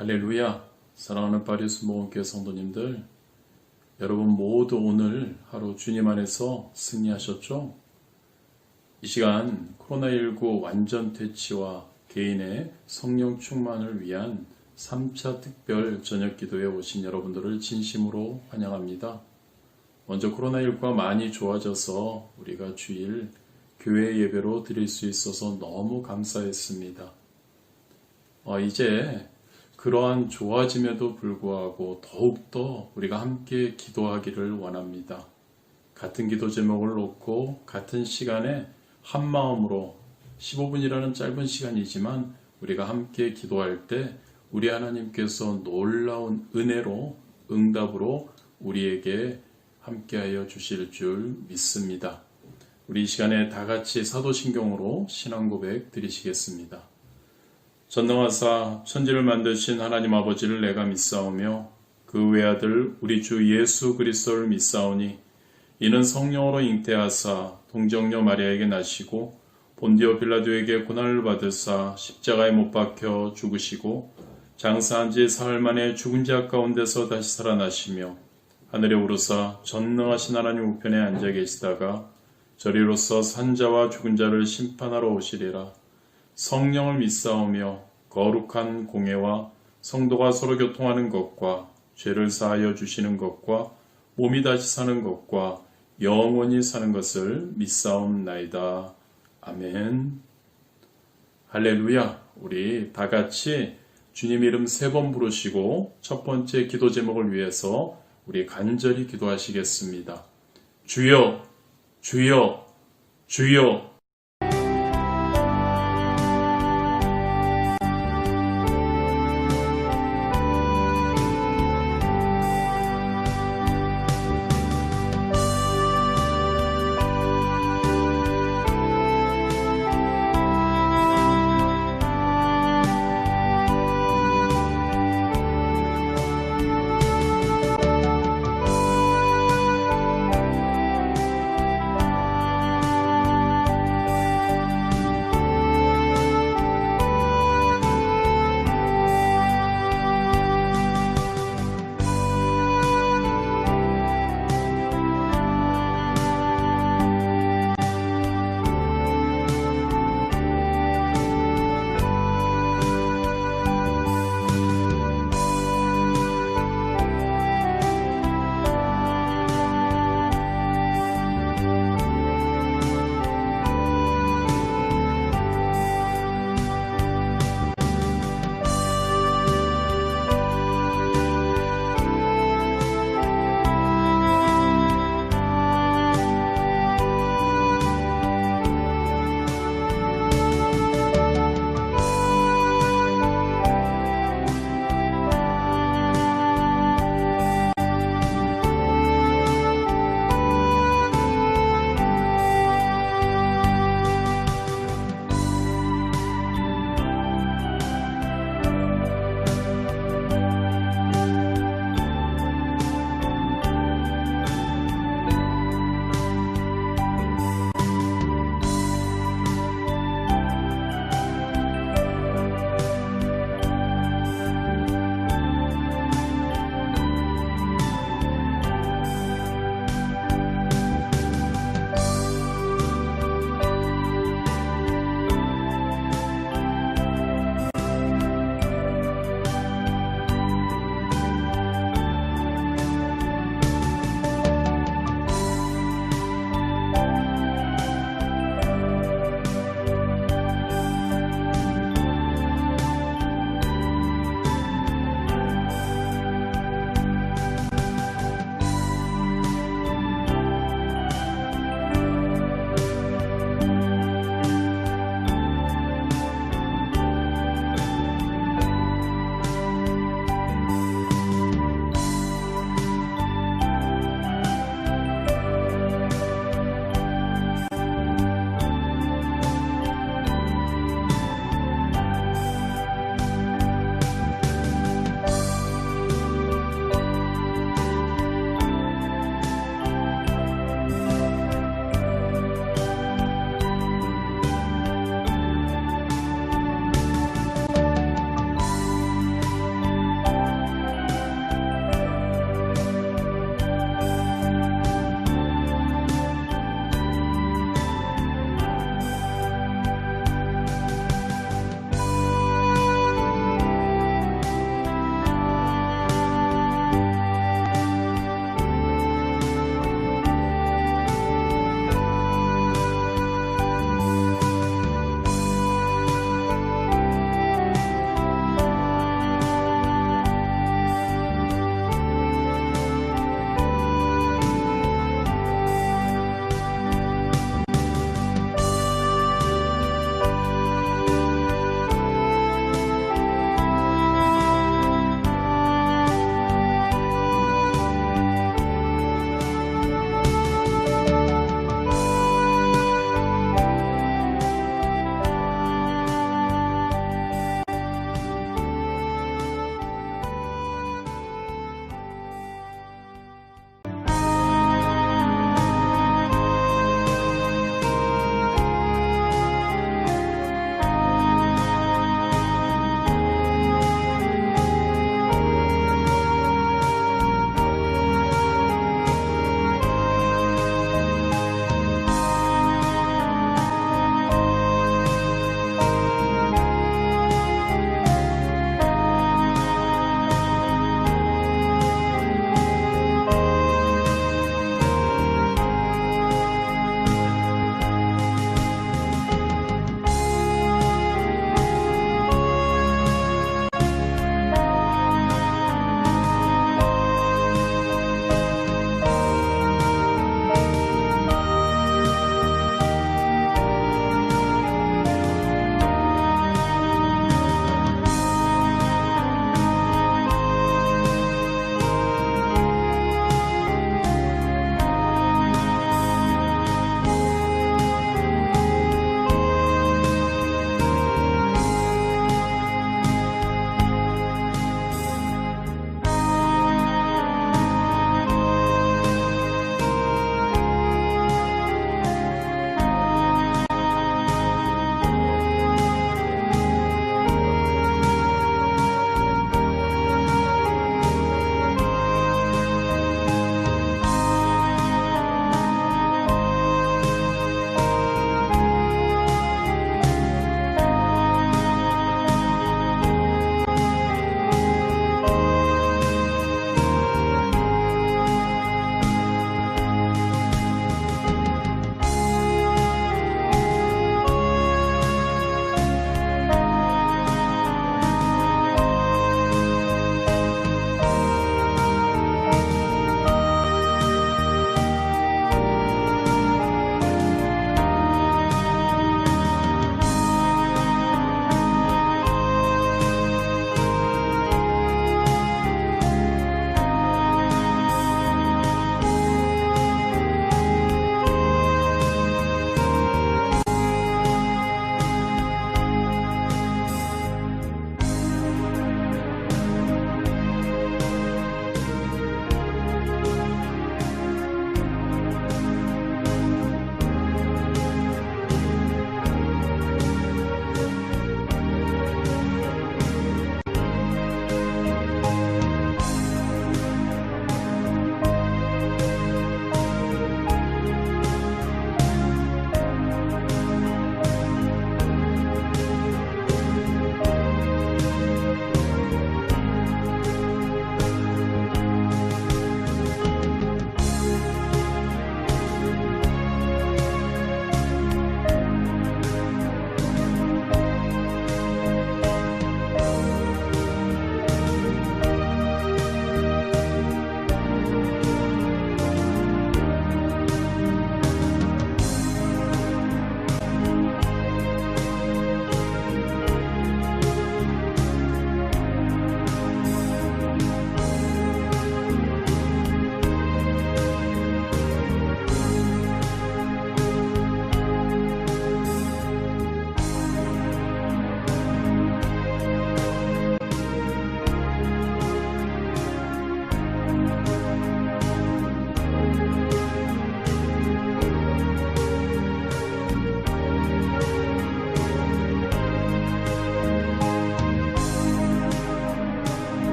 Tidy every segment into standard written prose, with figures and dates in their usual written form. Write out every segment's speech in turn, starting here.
할렐루야! 사랑하는 파리스 모험교회 성도님들, 여러분 모두 오늘 하루 주님 안에서 승리하셨죠? 이 시간 코로나19 완전 퇴치와 개인의 성령 충만을 위한 3차 특별 저녁 기도에 오신 여러분들을 진심으로 환영합니다. 먼저 코로나19가 많이 좋아져서 우리가 주일 교회 예배로 드릴 수 있어서 너무 감사했습니다. 이제 그러한 좋아짐에도 불구하고 더욱더 우리가 함께 기도하기를 원합니다. 같은 기도 제목을 놓고 같은 시간에 한 마음으로 15분이라는 짧은 시간이지만 우리가 함께 기도할 때 우리 하나님께서 놀라운 은혜로 응답으로 우리에게 함께하여 주실 줄 믿습니다. 우리 이 시간에 다 같이 사도신경으로 신앙 고백 드리시겠습니다. 전능하사 천지를 만드신 하나님 아버지를 내가 믿사오며 그 외아들 우리 주 예수 그리스도를 믿사오니 이는 성령으로 잉태하사 동정녀 마리아에게 나시고 본디오 빌라도에게 고난을 받으사 십자가에 못 박혀 죽으시고 장사한 지 사흘 만에 죽은 자 가운데서 다시 살아나시며 하늘에 오르사 전능하신 하나님 우편에 앉아 계시다가 저리로서 산자와 죽은 자를 심판하러 오시리라. 성령을 믿사오며 거룩한 공예와 성도가 서로 교통하는 것과 죄를 사하여 주시는 것과 몸이 다시 사는 것과 영원히 사는 것을 믿사옵나이다. 아멘. 할렐루야. 우리 다 같이 주님 이름 3번 부르시고 첫 번째 기도 제목을 위해서 우리 간절히 기도하시겠습니다. 주여, 주여, 주여.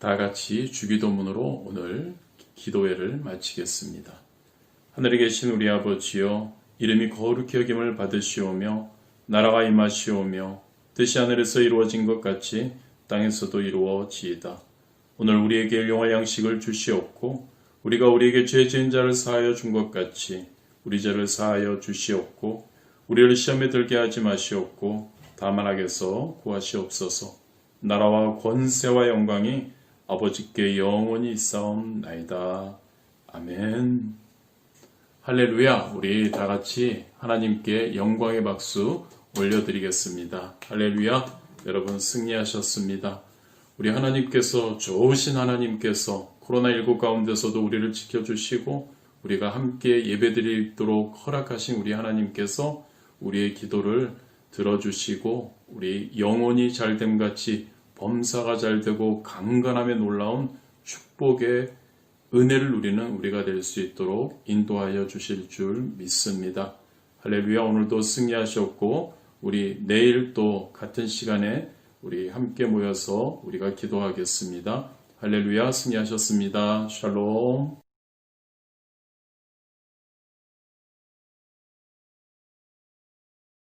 다 같이 주기도문으로 오늘 기도회를 마치겠습니다. 하늘에 계신 우리 아버지여, 이름이 거룩히 여김을 받으시오며 나라가 임하시오며 뜻이 하늘에서 이루어진 것 같이 땅에서도 이루어지이다. 오늘 우리에게 일용할 양식을 주시옵고 우리가 우리에게 죄 지은 자를 사하여 준 것 같이 우리 죄를 사하여 주시옵고 우리를 시험에 들게 하지 마시옵고 다만 악에서 구하시옵소서. 나라와 권세와 영광이 아버지께 영원히 있사옵나이다. 아멘. 할렐루야. 우리 다 같이 하나님께 영광의 박수 올려드리겠습니다. 할렐루야. 여러분 승리하셨습니다. 우리 하나님께서, 좋으신 하나님께서 코로나19 가운데서도 우리를 지켜주시고 우리가 함께 예배드리도록 허락하신 우리 하나님께서 우리의 기도를 들어주시고 우리 영혼이 잘됨같이 범사가 잘되고 강건함에 놀라운 축복의 은혜를 누리는 우리가 될 수 있도록 인도하여 주실 줄 믿습니다. 할렐루야. 오늘도 승리하셨고 우리 내일 또 같은 시간에 우리 함께 모여서 우리가 기도하겠습니다. 할렐루야. 승리하셨습니다. 샬롬.